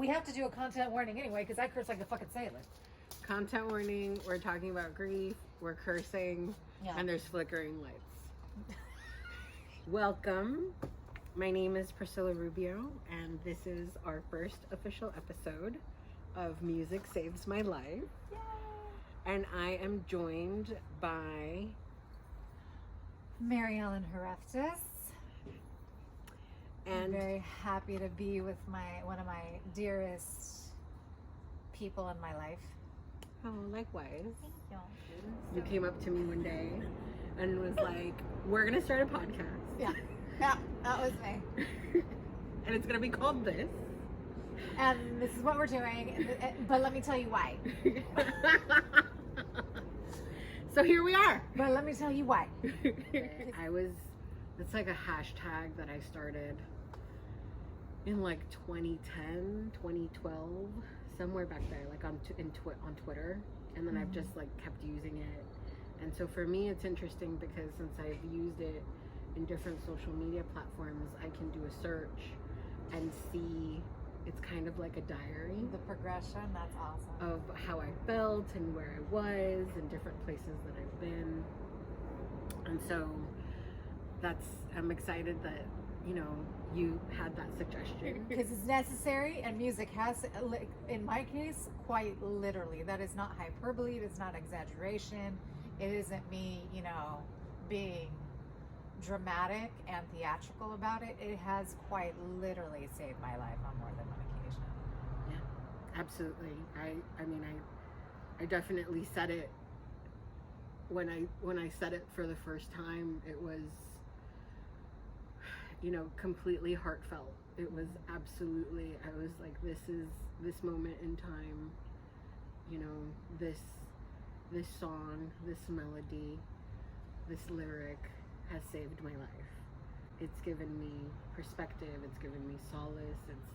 we have to do a content warning anyway, because I curse like a fucking sailor. Content warning, we're talking about grief, we're cursing, and there's flickering lights. Welcome. My name is Priscilla Rubio, and this is our first official episode of Music Saves My Life. Yay. And I am joined by Maryelen Hereftis. And I'm very happy to be with one of my dearest people in my life. oh, likewise. Thank you. You came up to me one day and was like, "We're gonna start a podcast." Yeah, that was me. And it's gonna be called this. And this is what we're doing. But let me tell you why. So here we are. But let me tell you why. It's like a hashtag that I started in like 2010, 2012, somewhere back there, like on Twitter. And then I've just like kept using it. And so for me, it's interesting because since I've used it in different social media platforms, I can do a search and see, it's kind of like a diary. The progression, that's awesome. Of how I felt and where I was and different places that I've been. And so I'm excited that, you had that suggestion. Because it's necessary, and music has, in my case, quite literally. That is not hyperbole, it is not exaggeration. It isn't me, being dramatic and theatrical about it. It has quite literally saved my life on more than one occasion. Yeah, absolutely. I definitely said it when I said it for the first time. It was, completely heartfelt. It was absolutely, I was like, this moment in time, this song, this melody, this lyric has saved my life. It's given me perspective, it's given me solace, it's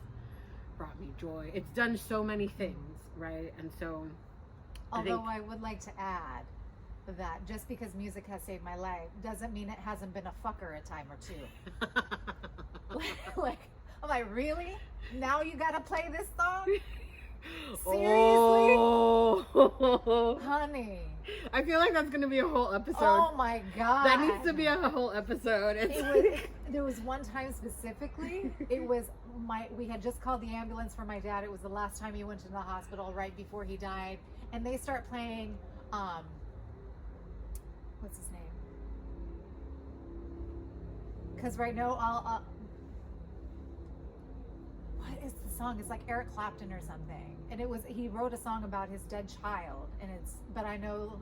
brought me joy. It's done so many things, right? And so Although I would like to add that just because music has saved my life doesn't mean it hasn't been a fucker a time or two. Like, I'm like, really? Now you gotta play this song? Seriously? Oh. Honey. I feel like that's gonna be a whole episode. Oh my God. That needs to be a whole episode. There was one time specifically, we had just called the ambulance for my dad. It was the last time he went to the hospital right before he died. And they start playing, what's his name? Because right now, what is the song? It's like Eric Clapton or something. And he wrote a song about his dead child. But I know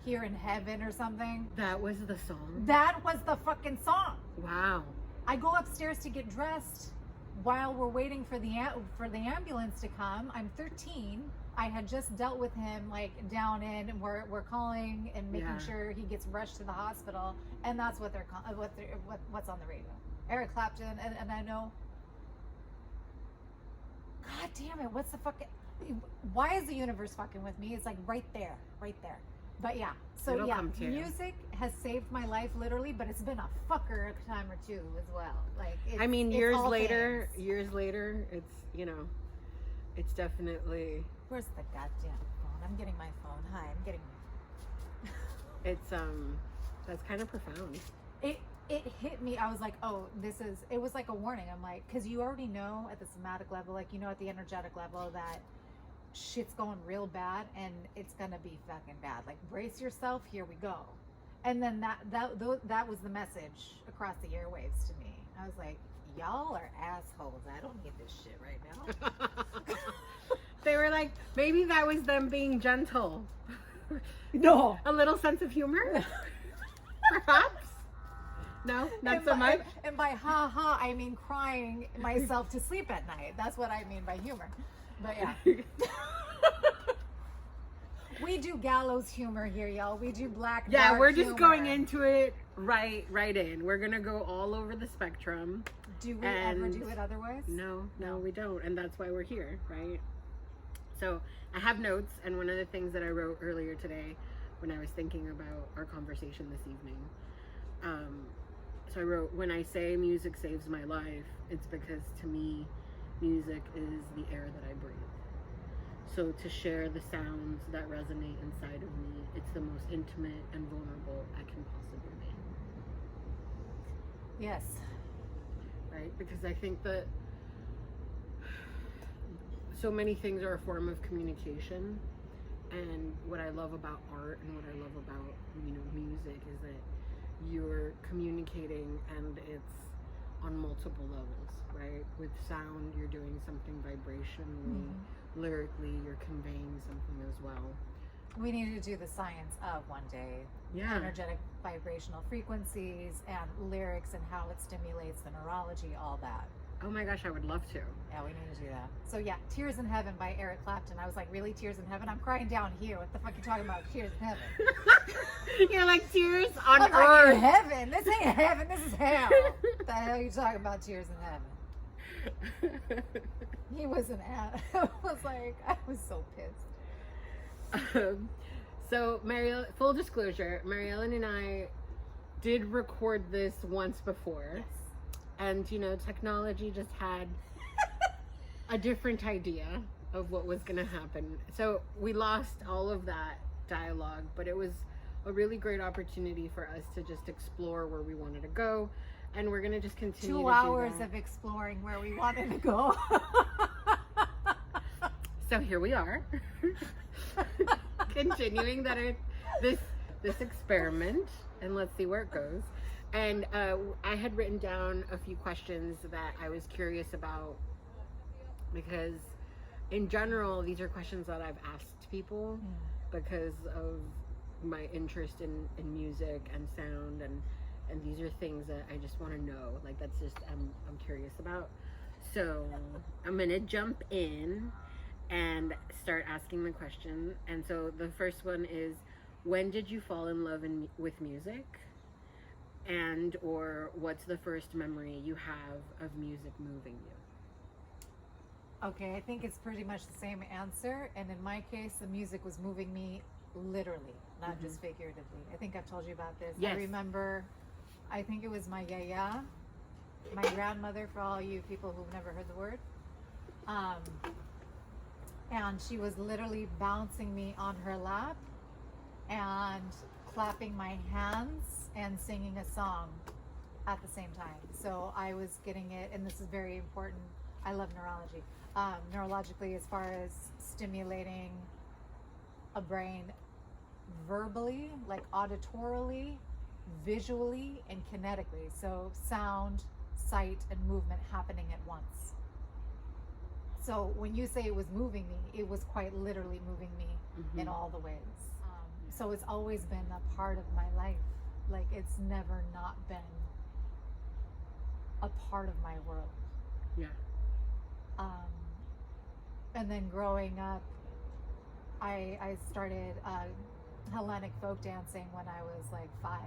Here in Heaven or something. That was the song? That was the fucking song. Wow. I go upstairs to get dressed while we're waiting for the ambulance to come. I'm 13. I had just dealt with him down in, and we're calling and making sure he gets rushed to the hospital, and that's what they're what's on the radio. Eric Clapton, and I know. God damn it! What's the fucking? Why is the universe fucking with me? It's like right there. But yeah, so music has saved my life literally, but it's been a fucker a time or two as well. Years later, it's it's definitely. Where's the goddamn phone? I'm getting my phone. Hi, I'm getting my phone. It's that's kind of profound. It hit me. I was like, oh, it was like a warning. I'm like, because you already know at the somatic level, at the energetic level, that shit's going real bad and it's gonna be fucking bad. Like, brace yourself, here we go. And then that was the message across the airwaves to me. I was like, y'all are assholes. I don't need this shit right now. They were like, maybe that was them being gentle. No. A little sense of humor? Perhaps? No? Not so much? And by ha, I mean crying myself to sleep at night. That's what I mean by humor. But yeah. We do gallows humor here, y'all. We do black dark we're just humor. going into it right in. We're going to go all over the spectrum. Do we ever do it otherwise? No, we don't. And that's why we're here, right? So I have notes, and one of the things that I wrote earlier today when I was thinking about our conversation this evening, so I wrote, when I say music saves my life, it's because to me, music is the air that I breathe. So to share the sounds that resonate inside of me, it's the most intimate and vulnerable I can possibly be. Yes. Right? Because I think that so many things are a form of communication. And what I love about art and what I love about, music is that you're communicating and it's on multiple levels, right? With sound, you're doing something vibrationally, lyrically, you're conveying something as well. We need to do the science of one day. Yeah. Energetic vibrational frequencies and lyrics and how it stimulates the neurology, all that. Oh my gosh, I would love to. Yeah, we need to do that. So yeah, Tears in Heaven by Eric Clapton. I was like, really, Tears in Heaven? I'm crying down here. What the fuck are you talking about? Tears in Heaven. You're like, tears on I'm earth. like, heaven. This ain't heaven. This is hell. What the hell are you talking about, Tears in Heaven? He was an ass. I was so pissed. So, full disclosure, Maryelen and I did record this once before. Yes. And, technology just had a different idea of what was going to happen. So we lost all of that dialogue, but it was a really great opportunity for us to just explore where we wanted to go. And we're going to just continue 2 hours of exploring where we wanted to go. So here we are, continuing this experiment, and let's see where it goes. And I had written down a few questions that I was curious about, because in general, these are questions that I've asked people because of my interest in music and sound, and these are things that I just want to know. Like, that's just, I'm curious about. So I'm going to jump in and start asking the question. And so the first one is, when did you fall in love with music? And or what's the first memory you have of music moving you? Okay, I think it's pretty much the same answer. And in my case, the music was moving me literally, not just figuratively. I think I've told you about this. Yes. I remember, I think it was my yaya, my grandmother, for all you people who've never heard the word. And she was literally bouncing me on her lap and clapping my hands and singing a song at the same time. So I was getting it, and this is very important. I love neurology. Neurologically, as far as stimulating a brain verbally, like auditorily, visually, and kinetically. So sound, sight, and movement happening at once. So when you say it was moving me, it was quite literally moving me in all the ways. So it's always been a part of my life. Like, it's never not been a part of my world. Yeah. And then growing up, I started Hellenic folk dancing when I was like 5.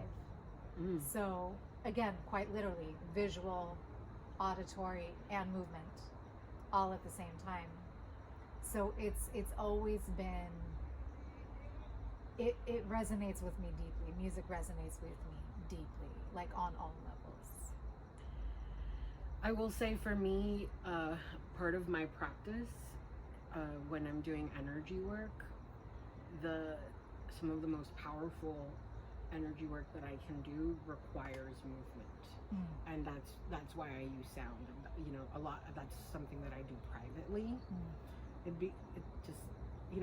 So again, quite literally, visual, auditory, and movement all at the same time. So it's always been, it resonates with me deeply. Music resonates with me deeply, like on all levels. I will say, for me, part of my practice, when I'm doing energy work, some of the most powerful energy work that I can do requires movement. And that's why I use sound. A lot, that's something that I do privately.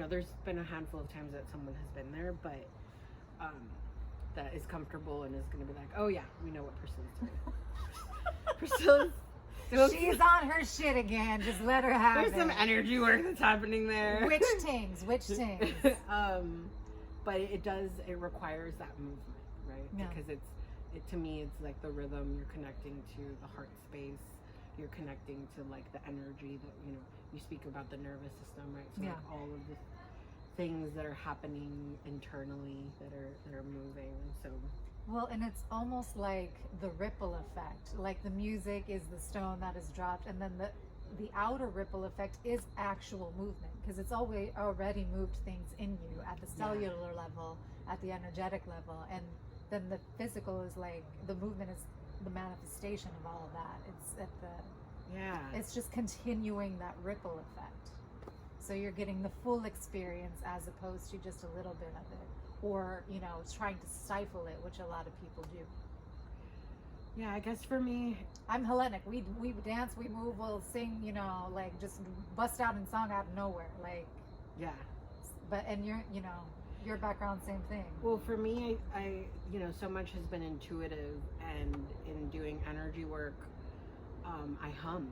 There's been a handful of times that someone has been there, but that is comfortable and is going to be like, oh yeah, we know what Priscilla's doing. She's on her shit again. Just let her have There's some energy work that's happening there. Which things? But it requires that movement, right? Yeah. Because to me, it's like the rhythm. You're connecting to the heart space. You're connecting to like the energy that, you speak about the nervous system, right? So like all of the things that are happening internally that are moving. So well, and it's almost like the ripple effect. Like the music is the stone that is dropped, and then the outer ripple effect is actual movement, because it's already moved things in you at the cellular level, at the energetic level, and then the physical is like, the movement is the manifestation of all of that. It's at the Yeah. It's just continuing that ripple effect. So you're getting the full experience as opposed to just a little bit of it. Or, you know, trying to stifle it, which a lot of people do. Yeah, I guess for me, I'm Hellenic. We dance, we move, we'll sing, you know, like just bust out in song out of nowhere. Like, yeah. but, and you're, you know, your background, same thing. Well, for me, I you know, so much has been intuitive, and in doing energy work, I hum.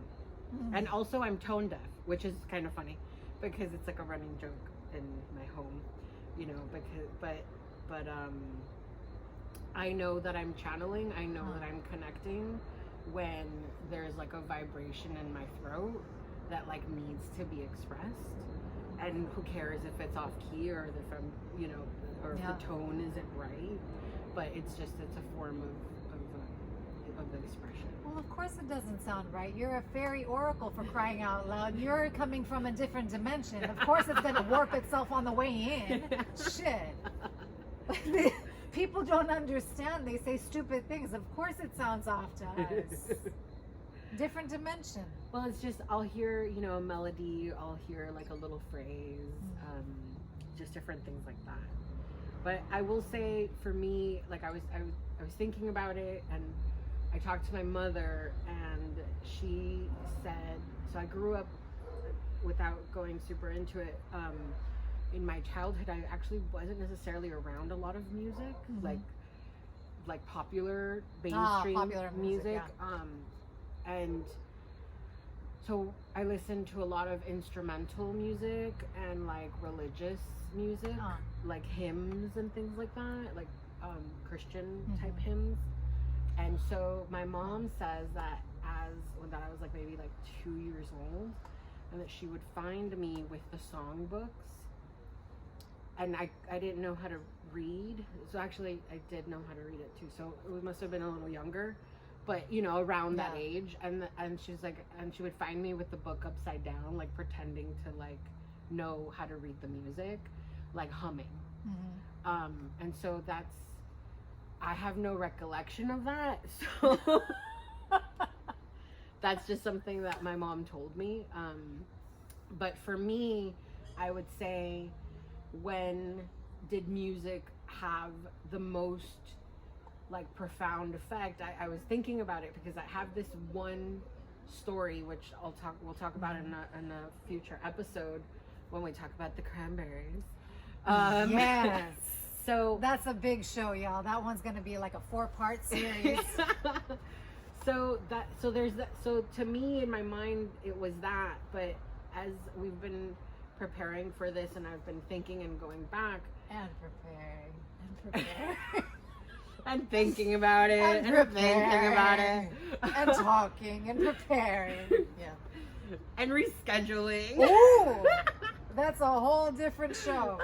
And also I'm tone deaf, which is kind of funny because it's like a running joke in my home, you know, because, but I know that I'm channeling, I know that I'm connecting when there's like a vibration in my throat that like needs to be expressed. And who cares if it's off key or if I'm, you know, or if the tone isn't right, but it's a form of the expression. Well, of course it doesn't sound right. You're a fairy oracle, for crying out loud. You're coming from a different dimension. Of course it's going to warp itself on the way in. Shit. People don't understand. They say stupid things. Of course it sounds off to us. Different dimension. Well, it's just, I'll hear, you know, a melody, I'll hear like a little phrase, just different things like that. But I will say, for me, like I was thinking about it, and I talked to my mother, and she said, so I grew up, without going super into it, in my childhood, I actually wasn't necessarily around a lot of music, like popular mainstream popular music. Yeah. And so I listened to a lot of instrumental music and like religious music, like hymns and things like that, like Christian type hymns. And so my mom says that when I was like maybe like 2 years old, and that she would find me with the songbooks, and I didn't know how to read. So actually I did know how to read it too. So it must have been a little younger. But, you know, around that age, and she's like, and she would find me with the book upside down, like pretending to like know how to read the music, like humming. And so I have no recollection of that. So that's just something that my mom told me. But for me, I would say, when did music have the most like profound effect? I was thinking about it because I have this one story which we'll talk about in a future episode when we talk about the Cranberries. Yes. So that's a big show, y'all. That one's gonna be like a 4-part series. So to me, in my mind, it was that. But as we've been preparing for this, and I've been thinking and going back and preparing and thinking about it, and thinking about it, and talking and preparing, and rescheduling. Ooh, that's a whole different show.